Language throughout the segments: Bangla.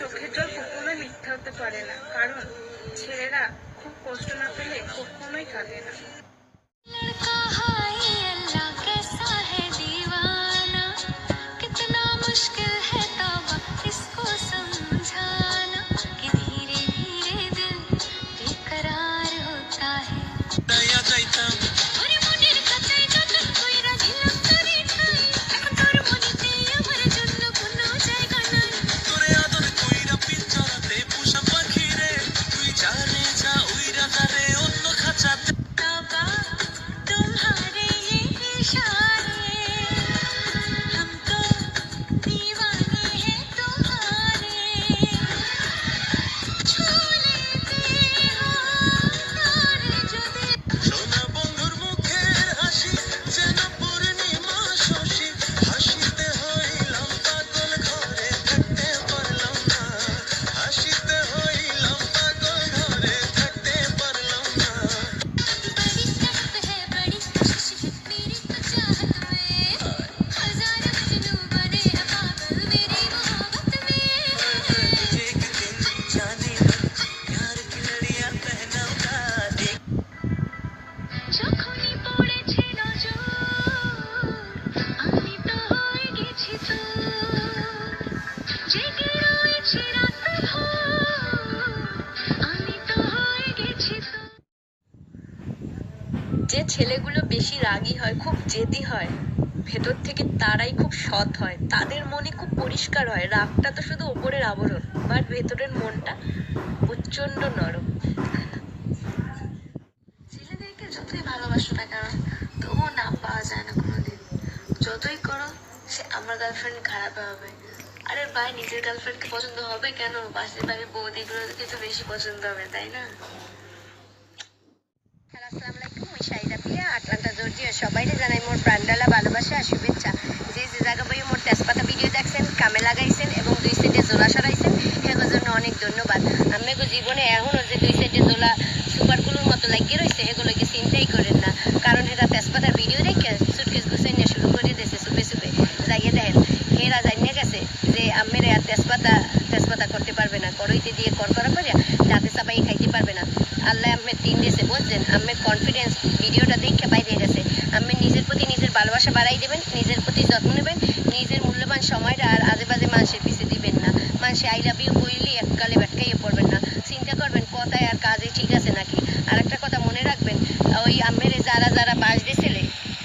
চোখের জল কখনোই মিথ্যা হতে পারে না, কারণ ছেলেরা খুব কষ্ট না পেলে কখনোই কাঁদে না। যে ছেলেগুলো বেশি রাগী হয়, খুব জেদি হয়, ভেতর থেকে তারাই খুব সৎ হয়, তাদের মনে খুব পরিষ্কার হয়। রাগটা তো শুধু উপরের আবরণ, বাট ভেতরের মনটা প্রচন্ড নরম। ছেলেদেরকে যতই ভালোবাসো না কেন, তবুও নাম পাওয়া যায় না কোনোদিন। যতই করো সে আমার গার্লফ্রেন্ড খারাপ হবে। আরে ভাই, নিজের গার্লফ্রেন্ডকে পছন্দ হবে কেন? পাশের বাড়ির বৌদিগুলোকে তো বেশি পছন্দ হবে, তাই না? আসসালামু আলাইকুম, আমি শাহিদা প্রিয়া, আটলান্টা জর্জিয়া। সবাইকে জানাই মোর প্রাণডালা ভালোবাসা আর শুভেচ্ছা। যে যে জায়গা বই মোর তেজপাতা ভিডিও দেখছেন, কামে লাগাইছেন এবং 2 সাইডে জোলা সরাইছেন, সেগুলোর জন্য অনেক ধন্যবাদ। আমি জীবনে এখনও যে 2 সাইডে জোলা সুপারগুলোর মতো লাগিয়ে রয়েছে, এগুলোকে চিন্তাই করেন না, কারণ এরা তেজপাতার ভিডিও দেখে সুটকেস গুছাই নিয়ে শুরু করে দিয়েছে। সুপে সুপে যাইয়ে দেখেন, এরা জানিয়ে গেছে যে আমের আর তেজপাতা করতে পারবে না, কড়াইতে দিয়ে কড়কড়া করিয়া দাঁতে চাপাই খাইতে পারবে না। আল্লাহ আমের 3 দিয়েছে, বুঝছেন? আমের কনফিডেন্স ভিডিওটা দেখে বাইরে গেছে। আমি নিজের প্রতি নিজের ভালোবাসা বাড়াই দেবেন, নিজের প্রতি যত্ন নেবেন, নিজের মূল্যবান সময়টা আর আজে বাজে মানুষের পিছিয়ে দিবেন না। মানুষে আই লাভ ইউ বললি এককালে ব্যাটকাইয়ে পড়বেন না। চিন্তা করবেন কথায় আর কাজে ঠিক আছে নাকি। আর একটা কথা মনে রাখবেন, ওই আমের যারা বাস দিয়েছিলে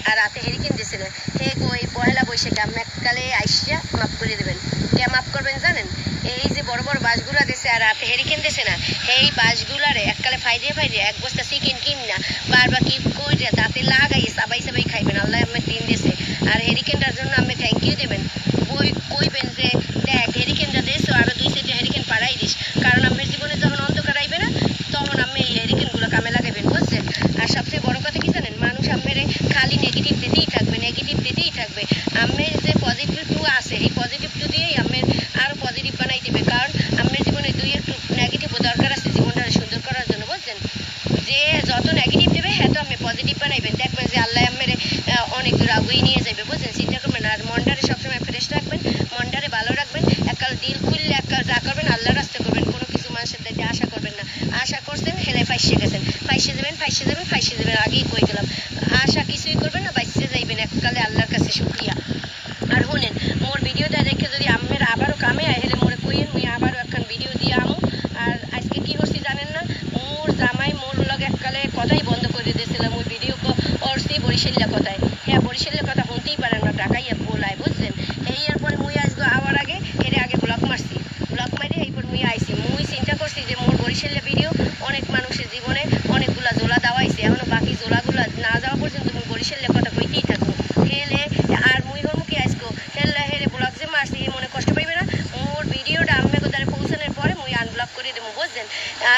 আর রাতে হেরিকেন দিয়েছিলেন, হে ওই পয়লা বৈশাখে আমি এককালে আইসিয়া মাফ করে দেবেন। কে মাফ করবেন জানেন? এই যে বড় বড় বাসগুলা দিছে আর রাতে হেরিকেন দিছে না, এই বাসগুলারে এককালে ফাইজে এক বস্তা চিকেন কিন না বারবার কি করে দাঁতে লাগাইয়ে চাবাই খাইবেন। আল্লাহ আমি 3 দিয়েছে। আর হেরিকেনটার জন্য আমি থ্যাংক ইউ দেবেন। কইবেন যে দেখ হেরিকেনটা দিয়েছো, আরো 2 সাইডে হেরিকেন পাড়াই দিস, কারণ আমার জীবনে যখন অন্ধকার আইবে না, তখন আমি এই হেরিকেনগুলো কামে লাগাইবেন, বুঝছেন? আর সবচেয়ে বড় কথা কি জানেন? মানুষ আমের খালি নেগেটিভ দিতেই থাকবে। আমের যে পজিটিভ টু আছে, এই পজিটিভ টু দিয়েই আমের আরো পজিটিভ বানাই দিবে, কারণ আমের জীবনে 2 একটু নেগেটিভও দরকার আছে জীবনটা সুন্দর করার জন্য, বুঝছেন? যে যত নেগেটিভ দেবে হ্যাঁ তো আমি পজিটিভ বানাইবেন, দেখবেন যে আল্লাহ আমের অনেক দূর আগুই নিয়ে যাবে, বুঝছেন? চিন্তা করবেন। আর মনটারে সবসময় ফ্রেশ রাখবেন, মনটারে ভালো রাখবেন, এককাল দিল খুললে এককাল যা করবেন আল্লাহর রাস্তা করবেন, কোনো কিছু মানুষের দেখে আশা করবেন না। আশা করছেন হেলে ফাইসে গেছেন, ফাইসে যাবেন, আগেই কই গেলাম। আশা কিছুই করবেন না, বাইসে যাইবেন এককালে আল্লাহর কাছে শুকরিয়া। আর শুনেন, মোর ভিডিওটা দেখে যদি আমের আবারও কামে আয়, হেলে মোরে কইয়েন, মুই আবারও একখান ভিডিও দিয়ে আমু। আর আজকে কি করছি জানেন না? মোর জামাই মোর লগে এককালে কথাই বন্ধ করে দিয়েছিলাম। ওই ভিডিও করছি বরিশাল্লা কথায়। হ্যাঁ, বরিশাল্লা কথা শুনতেই পারেন না, ঢাকাইয়া বলায়, বুঝছেন? এই এরপরে মুই আসবো আবার আগে হেরে আগে ব্লক মারছি, ব্লক মারি এরপর মুই আইছি। মুই চিন্তা করছি যে মোর বরিশাল্লা ভিডিও অনেক মানুষের জীবনে অনেকগুলা জোলা দেওয়াইছে, এখনো বাকি জোলাগুলা না যাওয়া পর্যন্ত মুই বরিশাল্লা কথা কইতেই থাকবো। হেলে আর মুই হর মুখে আসবো হেরে ব্লক যে মারছি, মনে কষ্ট পাইবে না। মোর ভিডিওটা আমি কোথায় পৌঁছানোর পরে মুই আনব্লক করে দেবো, বুঝছেন?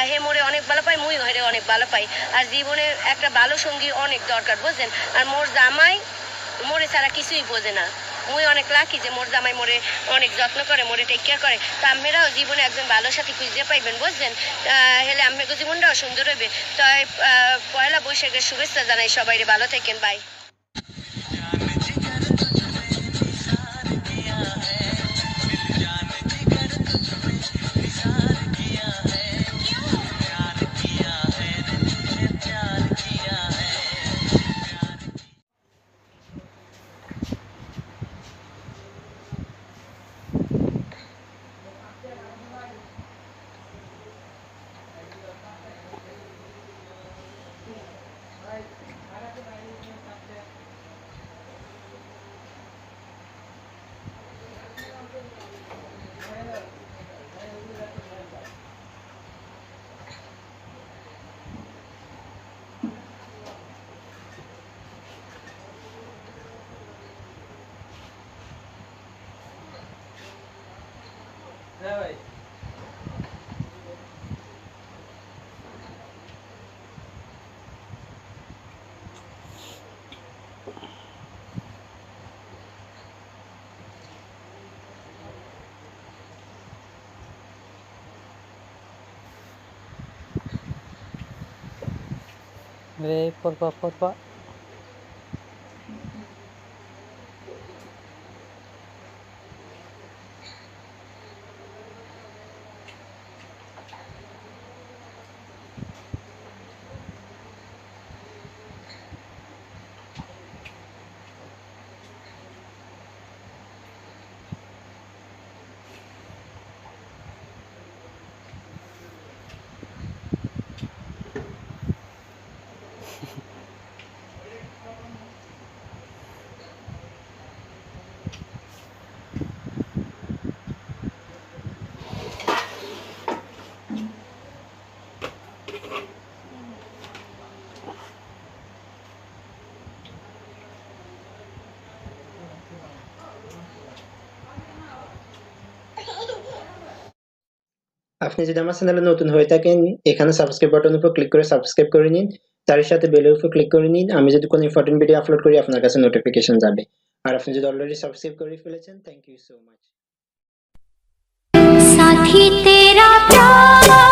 হে মোরে অনেক ভালো পাই, মুই হেরে অনেক ভালো পাই। আর জীবনে একটা ভালো সঙ্গী অনেক দরকার, বুঝছেন? আর মোর জামাই মোরে ছাড়া কিছুই বোঝে না। মুই অনেক লাকি যে মোর জামাই মোরে অনেক যত্ন করে, মোরে টেক কেয়ার করে। তো আপনারাও জীবনে একজন ভালো সাথী খুঁজে পাইবেন, বুঝছেন? হেলে আপনাকে জীবনটাও সুন্দর হইবে। তাই পয়লা বৈশাখের শুভেচ্ছা জানাই সবাইরে। ভালো থাকেন, বাই। Pak. আপনি যদি আমার চ্যানেলে নতুন হয়ে থাকেন এখানে সাবস্ক্রাইব বাটনের উপর ক্লিক করে সাবস্ক্রাইব করে নিন, তার সাথে বেলের উপর ক্লিক করে নিন। আমি যদি কোনো ইম্পর্টেন্ট ভিডিও আপলোড করি আপনার কাছে নোটিফিকেশন যাবে। আর আপনি যদি অলরেডি সাবস্ক্রাইব করে ফেলেছেন, থ্যাংক ইউ সো মাচ। साथी तेरा प्यार